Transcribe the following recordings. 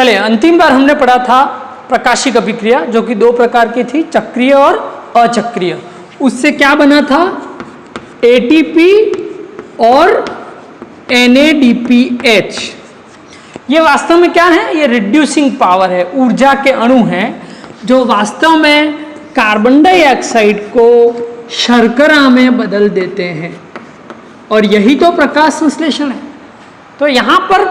चलिए, अंतिम बार हमने पढ़ा था प्रकाशिक अभिक्रिया, जो कि दो प्रकार की थी, चक्रीय और अचक्रीय। उससे क्या बना था? एटीपी और NADPH। ये वास्तव में क्या है? ये रिड्यूसिंग पावर है, ऊर्जा के अणु हैं जो वास्तव में कार्बन डाइऑक्साइड को शर्करा में बदल देते हैं, और यही तो प्रकाश संश्लेषण है। तो यहाँ पर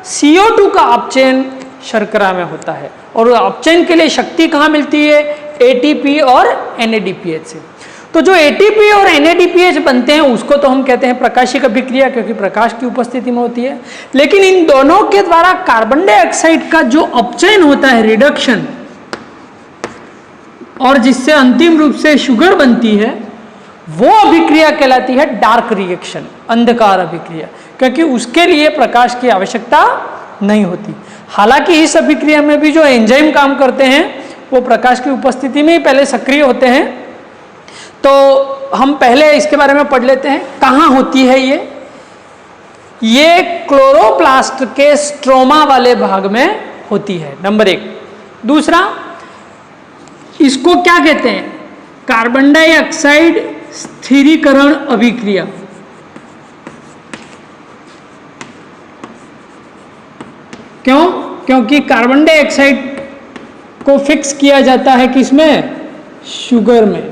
CO2 का अपचयन शर्करा में होता है, और अपचयन के लिए शक्ति कहाँ मिलती है? ATP और NADPH से। तो जो ATP और NADPH बनते हैं उसको तो हम कहते हैं प्रकाशिक अभिक्रिया, क्योंकि प्रकाश की उपस्थिति में होती है। लेकिन इन दोनों के द्वारा कार्बन डाइऑक्साइड का जो अपचयन होता है, रिडक्शन, और जिससे अंतिम रूप से शुगर बनती है, वो अभिक्रिया कहलाती है डार्क रिएक्शन, अंधकार अभिक्रिया, क्योंकि उसके लिए प्रकाश की आवश्यकता नहीं होती। हालांकि इस अभिक्रिया में भी जो एंजाइम काम करते हैं वो प्रकाश की उपस्थिति में ही पहले सक्रिय होते हैं। तो हम पहले इसके बारे में पढ़ लेते हैं, कहाँ होती है ये क्लोरोप्लास्ट के स्ट्रोमा वाले भाग में होती है, नंबर 1। दूसरा, इसको क्या कहते हैं? कार्बन डाइऑक्साइड स्थिरीकरण अभिक्रिया। क्यों? क्योंकि कार्बन डाइऑक्साइड को फिक्स किया जाता है किसमें? शुगर में।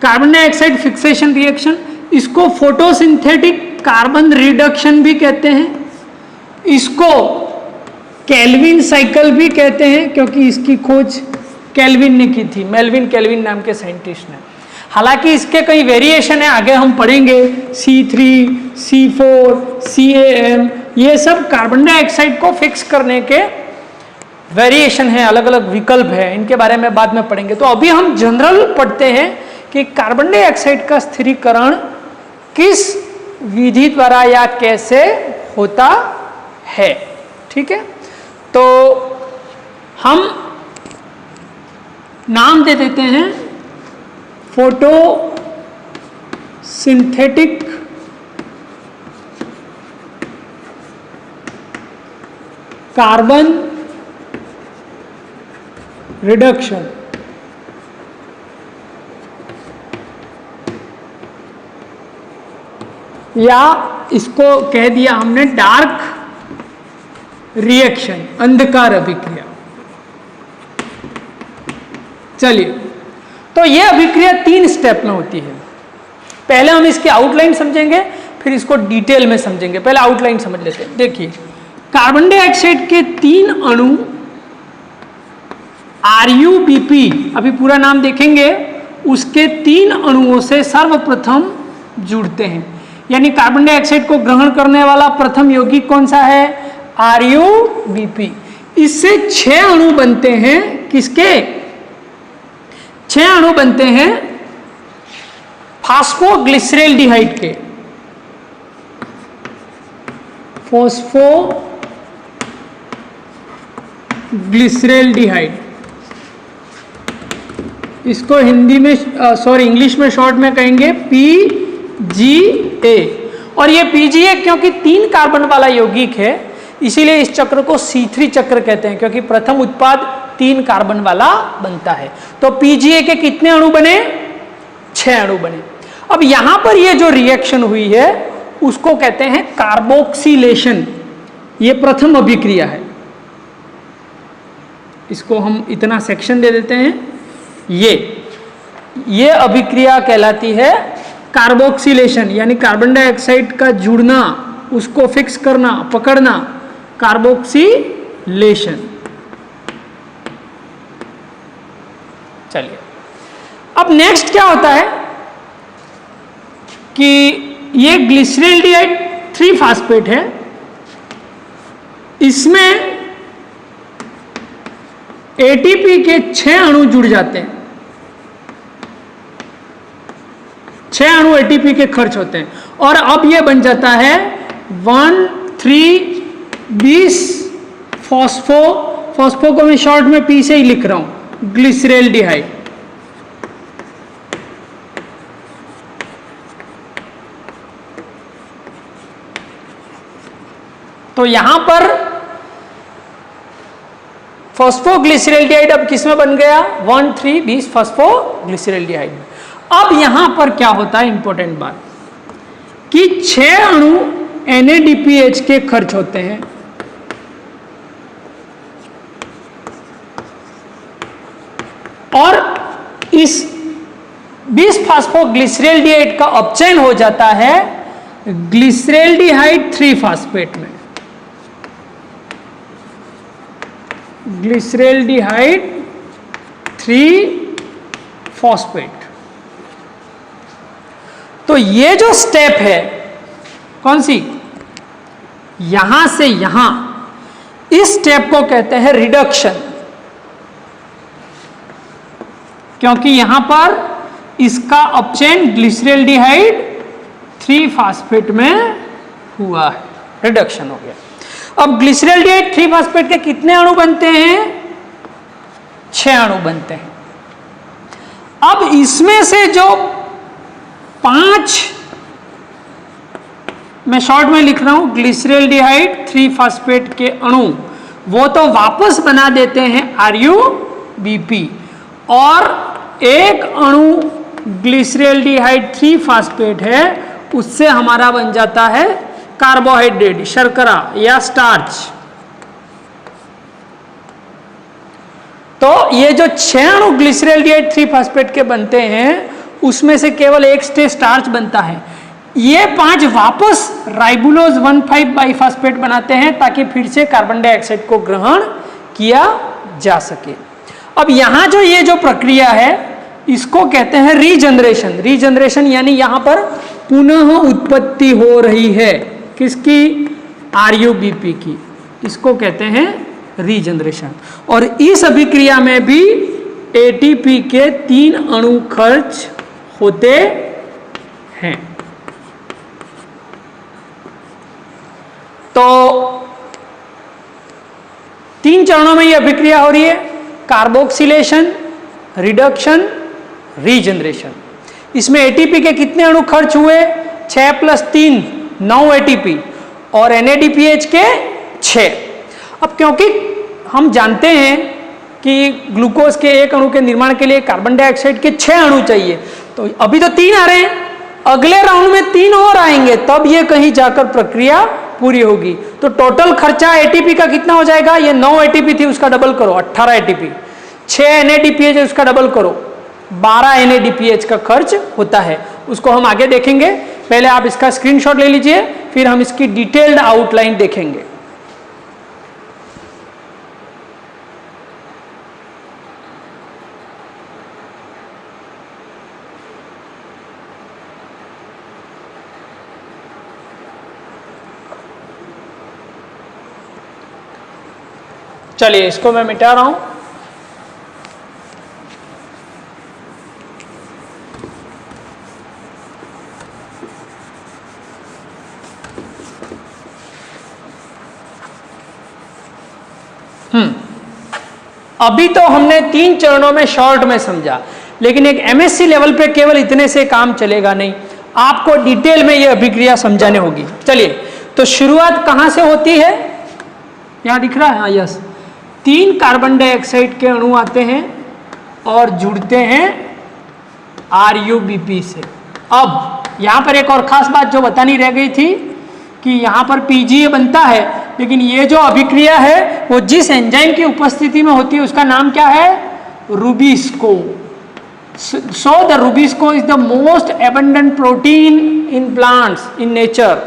कार्बन डाइऑक्साइड फिक्सेशन रिएक्शन, इसको फोटोसिंथेटिक कार्बन रिडक्शन भी कहते हैं, इसको केल्विन साइकिल भी कहते हैं, क्योंकि इसकी खोज केल्विन ने की थी, मेल्विन केल्विन नाम के साइंटिस्ट ने। हालांकि इसके कई वेरिएशन है, आगे हम पढ़ेंगे। C3, C4, CAM, ये सब कार्बन डाइऑक्साइड को फिक्स करने के वेरिएशन है, अलग अलग विकल्प है, इनके बारे में बाद में पढ़ेंगे। तो अभी हम जनरल पढ़ते हैं कि कार्बन डाइऑक्साइड का स्थिरीकरण किस विधि द्वारा या कैसे होता है। ठीक है, तो हम नाम दे देते हैं फोटो सिंथेटिक कार्बन रिडक्शन, या इसको कह दिया हमने डार्क रिएक्शन, अंधकार अभिक्रिया। चलिए, तो यह अभिक्रिया 3 स्टेप में होती है। पहले हम इसकी आउटलाइन समझेंगे, फिर इसको डिटेल में समझेंगे। पहले आउटलाइन समझ लेते हैं। देखिए, कार्बन डाइऑक्साइड के 3 अणु RuBP, अभी पूरा नाम देखेंगे, उसके 3 अणुओं से सर्वप्रथम जुड़ते हैं। यानी कार्बन डाइऑक्साइड को ग्रहण करने वाला प्रथम यौगिक कौन सा है? RuBP। इससे 6 अणु बनते हैं। किसके? 6 अणु बनते हैं फास्फोग्लिसरेल्डिहाइड के। फास्फोग्लिसरेल्डिहाइड, इसको हिंदी में इंग्लिश में शॉर्ट में कहेंगे PGA। और ये PGA क्योंकि 3 कार्बन वाला यौगिक है, इसीलिए इस चक्र को C3 चक्र कहते हैं, क्योंकि प्रथम उत्पाद 3 कार्बन वाला बनता है। तो PGA के कितने अणु बने? 6 अणु बने। अब यहां पर ये जो रिएक्शन हुई है उसको कहते हैं कार्बोक्सिलेशन। ये प्रथम अभिक्रिया है, इसको हम इतना सेक्शन दे देते हैं। ये अभिक्रिया कहलाती है कार्बोक्सिलेशन, यानी कार्बन डाइऑक्साइड का जुड़ना, उसको फिक्स करना, पकड़ना, कार्बोक्सिलेशन। चलिए, अब नेक्स्ट क्या होता है कि ये ग्लिसरेल्डिहाइड 3 फास्फेट है, इसमें ATP के 6 अणु जुड़ जाते हैं। 6 अणु ATP के खर्च होते हैं, और अब ये बन जाता है 1,3,20 फॉस्फो को मैं शॉर्ट में P से ही लिख रहा हूं, ग्लिसरेल्डिहाइड। तो यहां पर फॉस्फोग्लिसरैल्डिहाइड अब किस में बन गया? 1,3-20 फॉस्फोग्लिसरैल्डिहाइड में। अब यहां पर क्या होता है, इंपॉर्टेंट बात, कि 6 अणु NADPH के खर्च होते हैं और इस 20 फास्फोग्लिसरैल्डिहाइड का अपचयन हो जाता है ग्लिसरैल्डिहाइड 3 फास्फेट में। ग्लिसरैल्डिहाइड 3 फॉस्फेट। तो ये जो स्टेप है, कौन सी? यहां से यहां, इस स्टेप को कहते हैं रिडक्शन, क्योंकि यहां पर इसका अपचयन ग्लिसरैल्डिहाइड 3 फास्फेट में हुआ है, रिडक्शन हो गया। अब ग्लिसरैल्डिहाइड 3 फास्फेट के कितने अणु बनते हैं? 6 अणु बनते हैं। अब इसमें से जो 5, मैं शॉर्ट में लिख रहा हूं, ग्लिसरैल्डिहाइड 3 फास्फेट के अणु, वो तो वापस बना देते हैं RuBP, और एक अणु ग्लिसरैल्डिहाइड 3 फास्फेट है, उससे हमारा बन जाता है कार्बोहाइड्रेट, शर्करा या स्टार्च। तो ये जो 6 अणु ग्लिसरैल्डिहाइड 3 फास्फेट के बनते हैं, उसमें से केवल एक स्टार्च बनता है। ये 5 वापस राइबुलोज 1,5 बाइफास्फेट बनाते हैं ताकि फिर से कार्बन डाइऑक्साइड को ग्रहण किया जा सके। अब यहां जो ये जो प्रक्रिया है, इसको कहते हैं रीजनरेशन। रीजनरेशन यानी यहां पर पुनः उत्पत्ति हो रही है, किसकी? RuBP की। इसको कहते हैं रीजनरेशन। और इस अभिक्रिया में भी ATP के 3 अणु खर्च होते हैं। तो 3 चरणों में यह अभिक्रिया हो रही है, कार्बोक्सिलेशन, रिडक्शन, रीजनरेशन। इसमें ATP के कितने अणु खर्च हुए? 6 + 3 9 ATP, और NADPH के 6। अब क्योंकि हम जानते हैं कि ग्लूकोज के एक अणु के निर्माण के लिए कार्बन डाइऑक्साइड के 6 अणु चाहिए, तो अभी तो 3 आ रहे हैं, अगले राउंड में 3 और आएंगे, तब ये कहीं जाकर प्रक्रिया पूरी होगी। तो टोटल खर्चा ATP का कितना हो जाएगा? ये 9 ATP थी, उसका डबल करो 18 ATP, 6 NADPH है, उसका डबल करो 12 NADPH का खर्च होता है। उसको हम आगे देखेंगे, पहले आप इसका स्क्रीनशॉट ले लीजिए, फिर हम इसकी डिटेल्ड आउटलाइन देखेंगे। चलिए इसको मैं मिटा रहा हूं। अभी तो हमने 3 चरणों में शॉर्ट में समझा, लेकिन एक MSc लेवल पे केवल इतने से काम चलेगा नहीं, आपको डिटेल में यह अभिक्रिया समझाने होगी। चलिए, तो शुरुआत कहां से होती है? यहां दिख रहा है, हाँ यस, 3 कार्बन डाइऑक्साइड के अणु आते हैं और जुड़ते हैं RuBP से। अब यहां पर एक और खास बात जो बतानी रह गई थी कि यहां पर PGA बनता है, लेकिन ये जो अभिक्रिया है वो जिस एंजाइम की उपस्थिति में होती है उसका नाम क्या है? Rubisco. So the rubisco is the most abundant protein in plants in nature.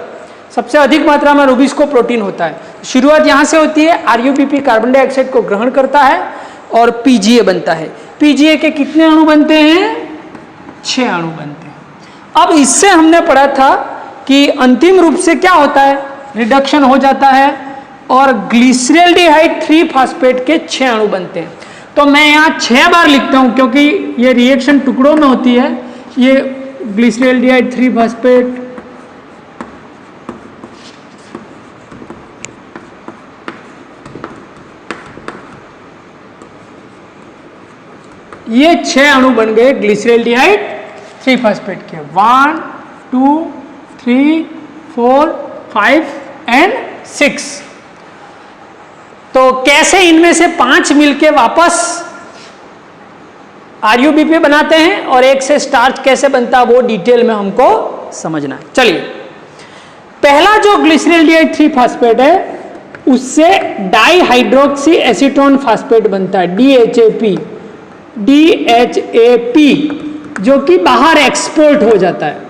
सबसे अधिक मात्रा में रूबिस्को प्रोटीन होता है। शुरुआत यहाँ से होती है, RuBP कार्बन डाइऑक्साइड को ग्रहण करता है और PGA बनता है। PGA के कितने अणु बनते हैं? 6 अणु बनते हैं। अब इससे हमने पढ़ा था कि अंतिम रूप से क्या होता है? रिडक्शन हो जाता है और ग्लिसरैल्डिहाइड 3 फास्फेट के 6 अणु बनते हैं। तो मैं यहाँ 6 बार लिखता हूँ क्योंकि ये रिएक्शन टुकड़ों में होती है। ये ग्लिसरैल्डिहाइड 3 फास्फेट, ये 6 अणु बन गए ग्लिसरैल्डिहाइड 3 फास्फेट के। 1 2 3 4 5 एंड 6। तो कैसे इनमें से 5 मिलके वापस आरयूबीपी बनाते हैं और एक से स्टार्च कैसे बनता है वो डिटेल में हमको समझना है। चलिए, पहला जो ग्लिसरॉल्डिहाइड 3 फास्फेट है उससे डाइहाइड्रोक्सी एसीटोन फास्फेट बनता है, DHAP, जो कि बाहर एक्सपोर्ट हो जाता है,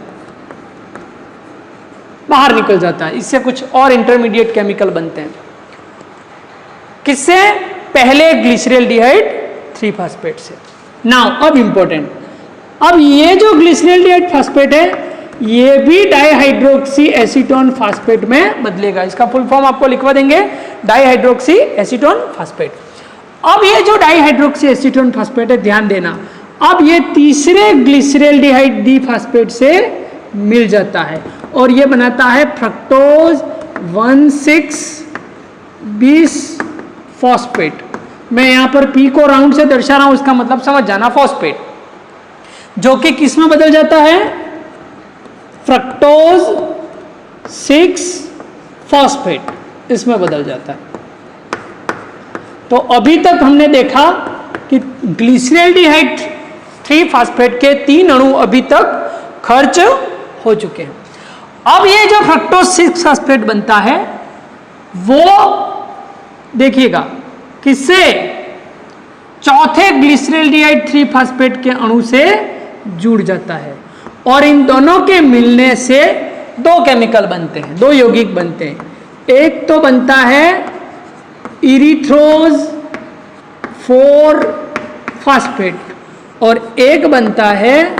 बाहर निकल जाता है। इससे कुछ और इंटरमीडिएट केमिकल बनते हैं। किससे? पहले ग्लिसरॉल्डिहाइड 3 फास्फेट से। नाउ अब इंपॉर्टेंट, अब ये जो ग्लिसरॉल्डिहाइड फास्फेट है ये भी डाइहाइड्रोक्सी एसीटोन फास्फेट में बदलेगा। इसका फुल फॉर्म आपको लिखवा देंगे, डाइहाइड्रोक्सी एसीटोन फास्फेट। अब ये जो डाइहाइड्रोक्सी एसीटोन फास्फेट है, ध्यान देना, अब ये तीसरे ग्लिसरॉल्डिहाइड डी फास्फेट से मिल जाता है और ये बनाता है फ्रक्टोज 1,6-20 फॉस्फेट। मैं यहां पर पी को राउंड से दर्शा रहा हूं, इसका मतलब समझ जाना, फॉस्फेट, जो कि किस में बदल जाता है? फ्रक्टोज 6 फॉस्फेट, इसमें बदल जाता है। तो अभी तक हमने देखा कि ग्लिसरॉल्डिहाइड 3 फास्फेट के 3 अणु अभी तक खर्च हो चुके हैं। अब ये जो फ्रक्टोज 6 फास्फेट बनता है वो देखिएगा किससे? चौथे ग्लिसरॉल्डिहाइड 3 फास्फेट के अणु से जुड़ जाता है और इन दोनों के मिलने से 2 केमिकल बनते हैं, 2 यौगिक बनते हैं। एक तो बनता है इरिथ्रोज 4 फास्फेट और एक बनता है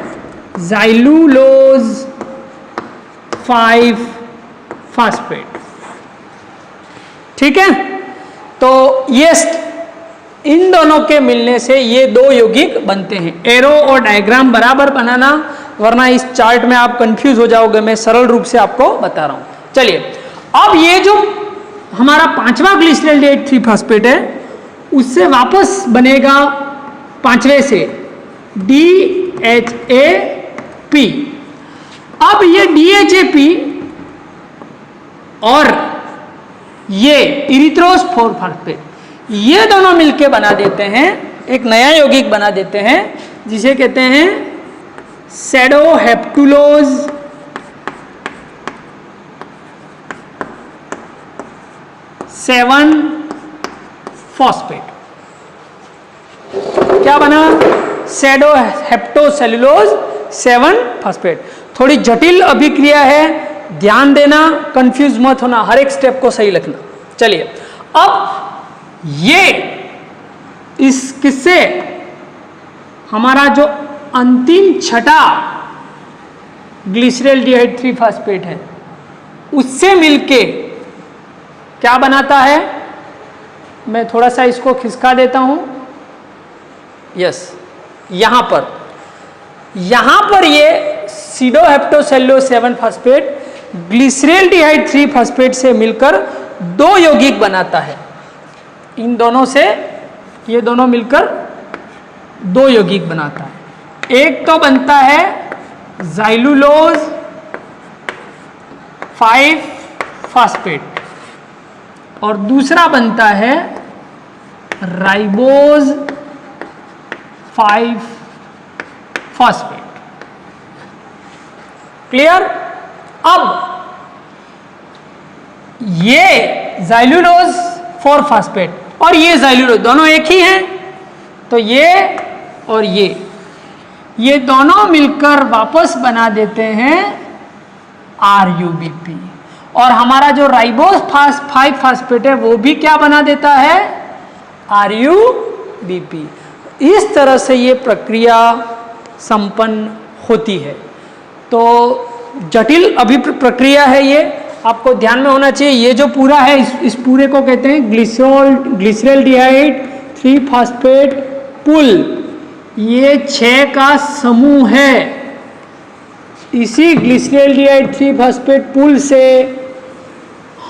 ज़ाइलुलोज 5 फास्फेट। ठीक है, तो ये इन दोनों के मिलने से ये 2 यौगिक बनते हैं। एरो और डायग्राम बराबर बनाना, वरना इस चार्ट में आप कंफ्यूज हो जाओगे। मैं सरल रूप से आपको बता रहा हूं। चलिए, अब ये जो हमारा 5वां ग्लिसरॉल्डिहाइड 3 फास्फेट है उससे वापस बनेगा 5वें से DHAP। अब ये DHAP और ये इरिथ्रोज 4 फास्फेट, ये दोनों मिलके बना देते हैं एक नया यौगिक बना देते हैं जिसे कहते हैं सेडोहेप्टुलोज 7 फॉस्फेट। क्या बना? सेडोहेप्टोसेलुलोज 7 फास्फेट। थोड़ी जटिल अभिक्रिया है, ध्यान देना, कंफ्यूज मत होना, हर एक स्टेप को सही लिखना। चलिए, अब ये इस किससे हमारा जो अंतिम छठा ग्लिसरॉल्डिहाइड 3 फास्फेट है उससे मिलके क्या बनाता है? मैं थोड़ा सा इसको खिसका देता हूं। यस, यहां पर ये सीडोहेप्टोसेलुलोज 7 फास्फेट ग्लिसरॉल्डिहाइड 3 फास्फेट से मिलकर 2 यौगिक बनाता है। इन दोनों से ये दोनों मिलकर 2 यौगिक बनाता है। एक तो बनता है ज़ाइलुलोज 5 फास्फेट और दूसरा बनता है राइबोज 5 फास्फेट। क्लियर? अब ये ज़ाइलुलोज 4 फास्फेट और ये ज़ाइलुलोज दोनों एक ही हैं, तो ये और ये दोनों मिलकर वापस बना देते हैं RUBP। और हमारा जो राइबोज 5 फास्फेट है वो भी क्या बना देता है? RUBP। इस तरह से ये प्रक्रिया संपन्न होती है। तो जटिल प्रक्रिया है ये, आपको ध्यान में होना चाहिए। ये जो पूरा है इस पूरे को कहते हैं ग्लिसरॉल्डिहाइड 3 फास्फेट पुल। ये 6 का समूह है। इसी ग्लिसरॉल्डिहाइड 3 फास्फेट पुल से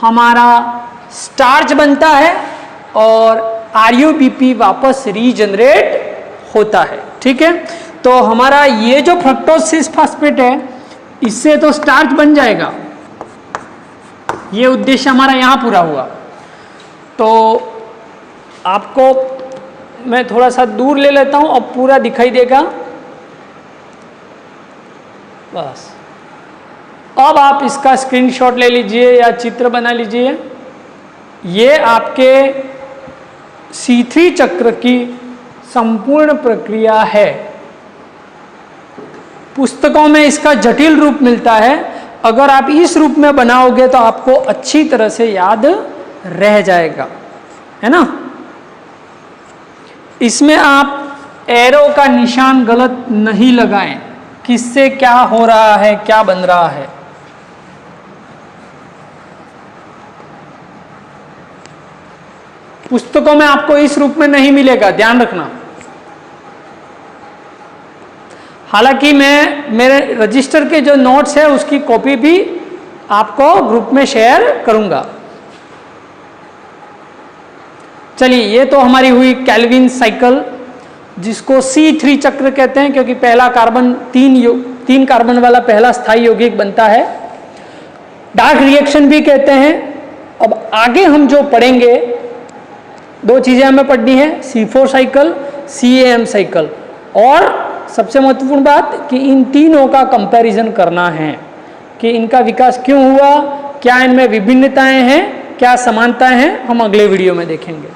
हमारा स्टार्च बनता है और RUBP वापस रीजनरेट होता है। ठीक है, तो हमारा ये जो फ्रक्टोज 6 फास्फेट है इससे तो स्टार्च बन जाएगा। ये उद्देश्य हमारा यहां पूरा हुआ। तो आपको मैं थोड़ा सा दूर ले लेता हूं, अब पूरा दिखाई देगा। बस अब आप इसका स्क्रीनशॉट ले लीजिए या चित्र बना लीजिए। ये आपके C3 चक्र की संपूर्ण प्रक्रिया है। पुस्तकों में इसका जटिल रूप मिलता है, अगर आप इस रूप में बनाओगे तो आपको अच्छी तरह से याद रह जाएगा, है ना। इसमें आप एरो का निशान गलत नहीं लगाएं, किससे क्या हो रहा है, क्या बन रहा है। पुस्तकों में आपको इस रूप में नहीं मिलेगा, ध्यान रखना। हालांकि मैं मेरे रजिस्टर के जो नोट्स है उसकी कॉपी भी आपको ग्रुप में शेयर करूंगा। चलिए, ये तो हमारी हुई केल्विन साइकिल, जिसको C3 चक्र कहते हैं, क्योंकि पहला कार्बन तीन कार्बन वाला पहला स्थायी यौगिक बनता है। डार्क रिएक्शन भी कहते हैं। अब आगे हम जो पढ़ेंगे, दो चीजें हमें पढ़नी है, C4 साइकिल, CAM साइकिल, और सबसे महत्वपूर्ण बात कि इन तीनों का कंपैरिजन करना है कि इनका विकास क्यों हुआ, क्या इनमें विभिन्नताएं हैं, क्या समानताएं हैं, हम अगले वीडियो में देखेंगे।